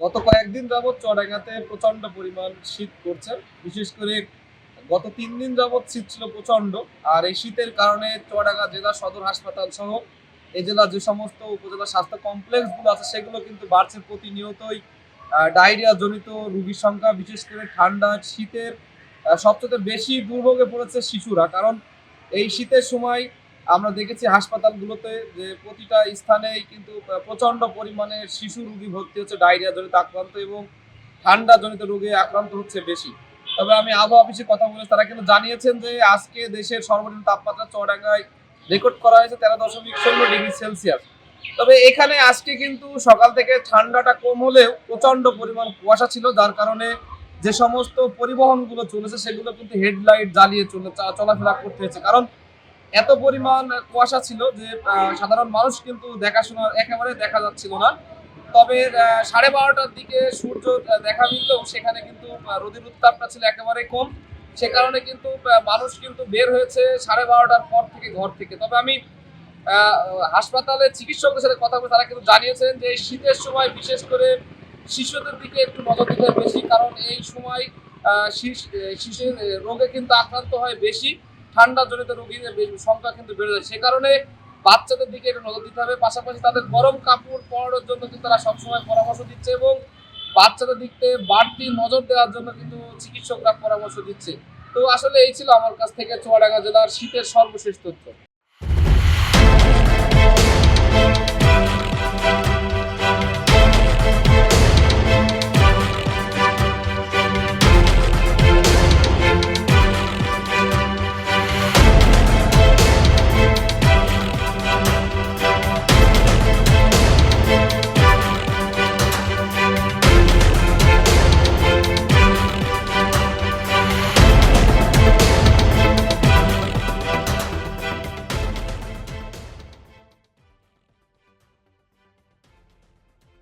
গত কয়েকদিন যাবৎ চুয়াডাঙ্গাতে প্রচন্ড পরিমাণ শীত করছে। বিশেষ করে গত ৩ দিন যাবৎ শীত ছিল প্রচন্ড। আর এই শীতের কারণে চুয়াডাঙ্গা জেলা সদর হাসপাতাল সহ এই জেলার যে সমস্ত উপজেলা স্বাস্থ্য কমপ্লেক্স গুলো আছে সেগুলো কিন্তু বাড়ছে প্রতিনিয়তই। ডায়রিয়া জনিত রোগীর সংখ্যা, বিশেষ করে ঠান্ডা শীতের সবচেয়ে বেশি দুর্ভোগে পড়েছে শিশুরা। কারণ এই শীতের সময় আমরা দেখেছি হাসপাতালগুলোতে যে প্রতিটা স্থানেই কিন্তু প্রচন্ড পরিমাণে শিশু রোগী ভর্তি হচ্ছে ডায়রিয়া জনিত আক্রান্ত এবং ঠান্ডা জনিত রোগে আক্রান্ত হচ্ছে বেশি। তবে আমি আবহাওয়া অফিসে কথা বলে তারা কিন্তু জানিয়েছেন যে আজকে দেশের সর্বনিম্ন তাপমাত্রা চুয়াডাঙ্গায় রেকর্ড করা হয়েছে 13.0 ডিগ্রি সেলসিয়াস। তবে এখানে আজকে কিন্তু সকাল থেকে ঠান্ডাটা কম হলেও প্রচন্ড পরিমাণ কুয়াশা ছিল, যার কারণে যে সমস্ত পরিবহনগুলো চলেছে সেগুলো কিন্তু হেডলাইট জ্বালিয়ে চলাফেরা করতে হয়েছে। কারণ এত পরিমাণ কুয়াশা ছিল যে সাধারণ মানুষ কিন্তু দেখাশোনা একেবারে দেখা যাচ্ছিল না। তবে 12:30টার দিকে সূর্য দেখা মিললেও সেখানে কিন্তু রোদের উত্তাপটা ছিল একেবারে কম। সে কারণে কিন্তু মানুষ কিন্তু বের হয়েছে 12:30টার পর থেকে ঘর থেকে। তবে আমি হাসপাতালে চিকিৎসকদের সাথে কথা বলে তারা কিন্তু জানিয়েছেন যে শীতের সময় বিশেষ করে শিশুদের দিকে একটু নজর দিতে হবে বেশি। কারণ এই সময় শিশুর রোগে কিন্তু আক্রান্ত হয় বেশি। ঠান্ডা জনিত রোগীর সংখ্যা কিন্তু বেড়ে যায়। সে কারণে বাচ্চাদের দিকে একটু নজর দিতে হবে। পাশাপাশি তাদের গরম কাপড় পরানোর জন্য কিন্তু তারা সবসময় পরামর্শ দিচ্ছে এবং বাচ্চাদের দিক থেকে বাড়তি নজর দেওয়ার জন্য কিন্তু চিকিৎসকরা পরামর্শ দিচ্ছে। তো আসলে এই ছিল আমার কাছ থেকে চুয়াডাঙ্গা জেলার শীতের সর্বশেষ তথ্য।